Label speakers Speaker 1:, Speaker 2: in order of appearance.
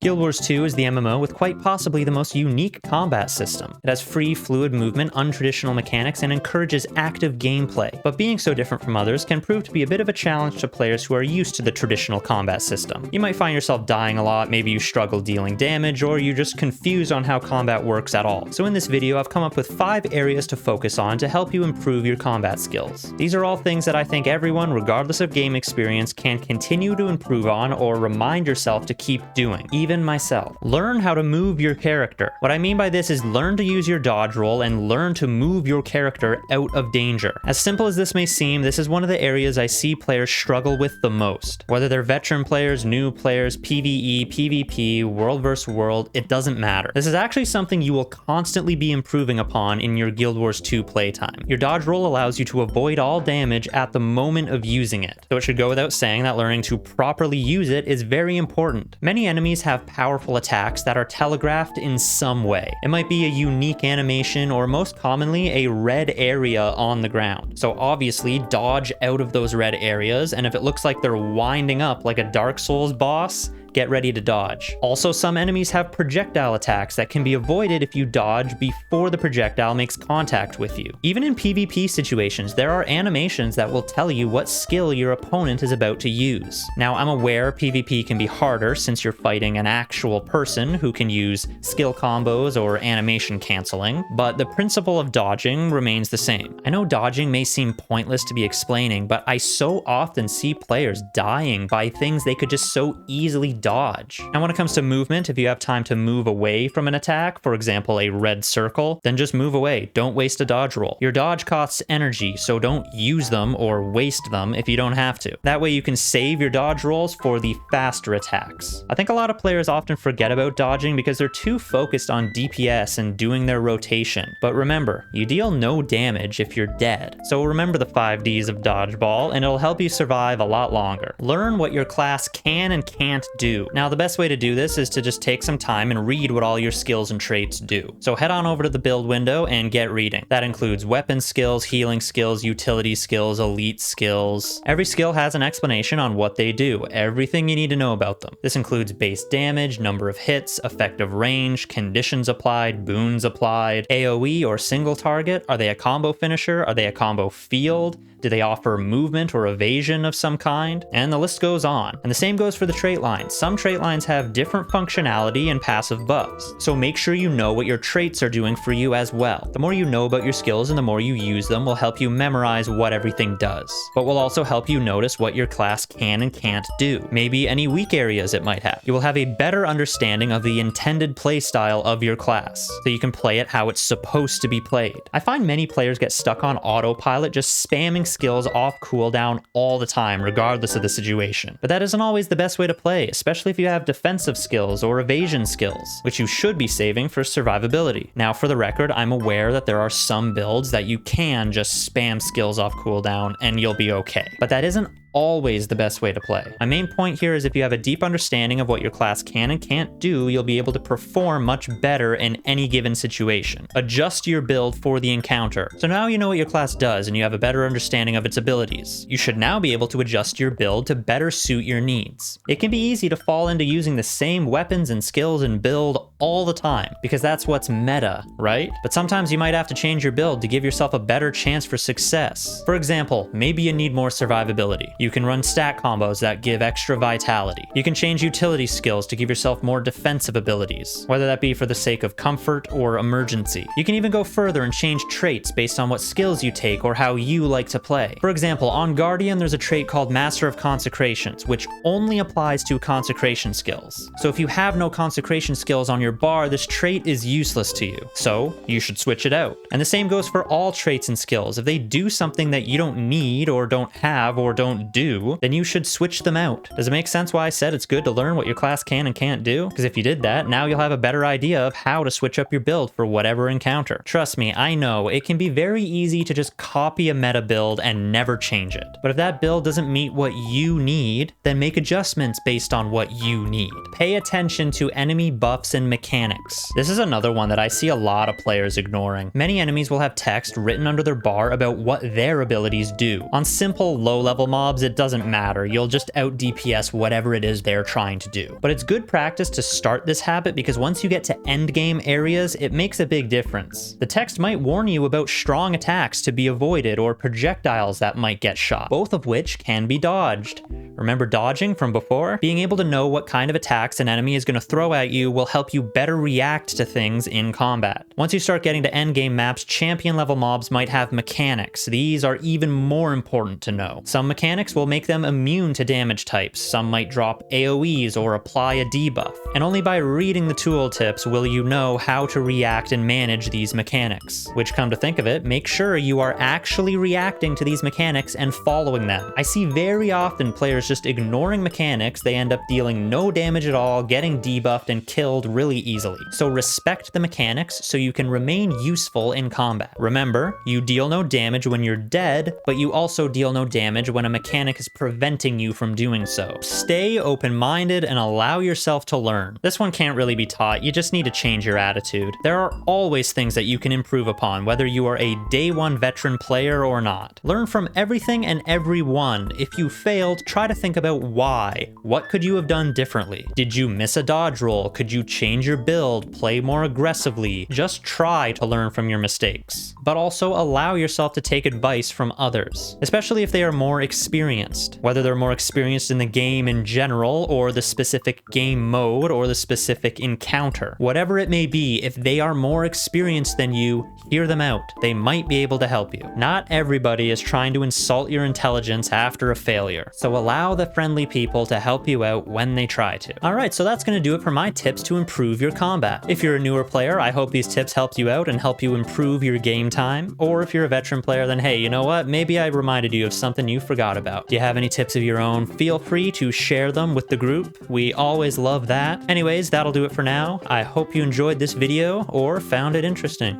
Speaker 1: Guild Wars 2 is the MMO with quite possibly the most unique combat system. It has free, fluid movement, untraditional mechanics, and encourages active gameplay. But being so different from others can prove to be a bit of a challenge to players who are used to the traditional combat system. You might find yourself dying a lot, maybe you struggle dealing damage, or you're just confused on how combat works at all. So in this video, I've come up with 5 areas to focus on to help you improve your combat skills. These are all things that I think everyone, regardless of game experience, can continue to improve on or remind yourself to keep doing. Even myself. Learn how to move your character. What I mean by this is learn to use your dodge roll and learn to move your character out of danger. As simple as this may seem, this is one of the areas I see players struggle with the most. Whether they're veteran players, new players, PvE, PvP, world vs. world, it doesn't matter. This is actually something you will constantly be improving upon in your Guild Wars 2 playtime. Your dodge roll allows you to avoid all damage at the moment of using it. So it should go without saying that learning to properly use it is very important. Many enemies have powerful attacks that are telegraphed in some way. It might be a unique animation or most commonly a red area on the ground. So obviously dodge out of those red areas, and if it looks like they're winding up like a Dark Souls boss, get ready to dodge. Also, some enemies have projectile attacks that can be avoided if you dodge before the projectile makes contact with you. Even in PvP situations, there are animations that will tell you what skill your opponent is about to use. Now, I'm aware PvP can be harder since you're fighting an actual person who can use skill combos or animation canceling, but the principle of dodging remains the same. I know dodging may seem pointless to be explaining, but I so often see players dying by things they could just so easily dodge. And when it comes to movement, if you have time to move away from an attack, for example a red circle, then just move away. Don't waste a dodge roll. Your dodge costs energy, so don't use them or waste them if you don't have to. That way you can save your dodge rolls for the faster attacks. I think a lot of players often forget about dodging because they're too focused on DPS and doing their rotation. But remember, you deal no damage if you're dead. So remember the 5 Ds of dodgeball and it'll help you survive a lot longer. Learn what your class can and can't do. Now, the best way to do this is to just take some time and read what all your skills and traits do. So head on over to the build window and get reading. That includes weapon skills, healing skills, utility skills, elite skills. Every skill has an explanation on what they do, everything you need to know about them. This includes base damage, number of hits, effective range, conditions applied, boons applied, AoE or single target. Are they a combo finisher? Are they a combo field? Do they offer movement or evasion of some kind? And the list goes on. And the same goes for the trait lines. Some trait lines have different functionality and passive buffs, so make sure you know what your traits are doing for you as well. The more you know about your skills and the more you use them will help you memorize what everything does, but will also help you notice what your class can and can't do. Maybe any weak areas it might have. You will have a better understanding of the intended playstyle of your class, so you can play it how it's supposed to be played. I find many players get stuck on autopilot, just spamming skills off cooldown all the time, regardless of the situation. But that isn't always the best way to play, especially if you have defensive skills or evasion skills, which you should be saving for survivability. Now, for the record, I'm aware that there are some builds that you can just spam skills off cooldown and you'll be okay. But that isn't always the best way to play. My main point here is if you have a deep understanding of what your class can and can't do, you'll be able to perform much better in any given situation. Adjust your build for the encounter. So now you know what your class does and you have a better understanding of its abilities. You should now be able to adjust your build to better suit your needs. It can be easy to fall into using the same weapons and skills and build all the time, because that's what's meta, right? But sometimes you might have to change your build to give yourself a better chance for success. For example, maybe you need more survivability. You can run stat combos that give extra vitality. You can change utility skills to give yourself more defensive abilities, whether that be for the sake of comfort or emergency. You can even go further and change traits based on what skills you take or how you like to play. For example, on Guardian, there's a trait called Master of Consecrations, which only applies to consecration skills. So if you have no consecration skills on your bar, this trait is useless to you. So you should switch it out. And the same goes for all traits and skills. If they do something that you don't need or don't have or don't do, then you should switch them out. Does it make sense why I said it's good to learn what your class can and can't do? Because if you did that, now you'll have a better idea of how to switch up your build for whatever encounter. Trust me, I know, it can be very easy to just copy a meta build and never change it. But if that build doesn't meet what you need, then make adjustments based on what you need. Pay attention to enemy buffs and mechanics. This is another one that I see a lot of players ignoring. Many enemies will have text written under their bar about what their abilities do. On simple low-level mobs, mobs, it doesn't matter. You'll just out DPS whatever it is they're trying to do. But it's good practice to start this habit because once you get to endgame areas, it makes a big difference. The text might warn you about strong attacks to be avoided or projectiles that might get shot, both of which can be dodged. Remember dodging from before? Being able to know what kind of attacks an enemy is going to throw at you will help you better react to things in combat. Once you start getting to endgame maps, champion level mobs might have mechanics. These are even more important to know. Some mechanics will make them immune to damage types, some might drop AoEs or apply a debuff, and only by reading the tooltips will you know how to react and manage these mechanics. Which, come to think of it, make sure you are actually reacting to these mechanics and following them. I see very often players just ignoring mechanics, they end up dealing no damage at all, getting debuffed and killed really easily. So respect the mechanics so you can remain useful in combat. Remember, you deal no damage when you're dead, but you also deal no damage when a mechanic is preventing you from doing so. Stay open-minded and allow yourself to learn. This one can't really be taught, you just need to change your attitude. There are always things that you can improve upon, whether you are a day one veteran player or not. Learn from everything and everyone. If you failed, try to think about why. What could you have done differently? Did you miss a dodge roll? Could you change your build, play more aggressively? Just try to learn from your mistakes. But also allow yourself to take advice from others, especially if they are more experienced. Whether they're more experienced in the game in general, or the specific game mode, or the specific encounter. Whatever it may be, if they are more experienced than you, hear them out. They might be able to help you. Not everybody is trying to insult your intelligence after a failure, so allow the friendly people to help you out when they try to. Alright, so that's going to do it for my tips to improve your combat. If you're a newer player, I hope these tips helped you out and help you improve your game time. Or if you're a veteran player, then hey, you know what? Maybe I reminded you of something you forgot about. Do you have any tips of your own? Feel free to share them with the group. We always love that. Anyways, that'll do it for now. I hope you enjoyed this video or found it interesting.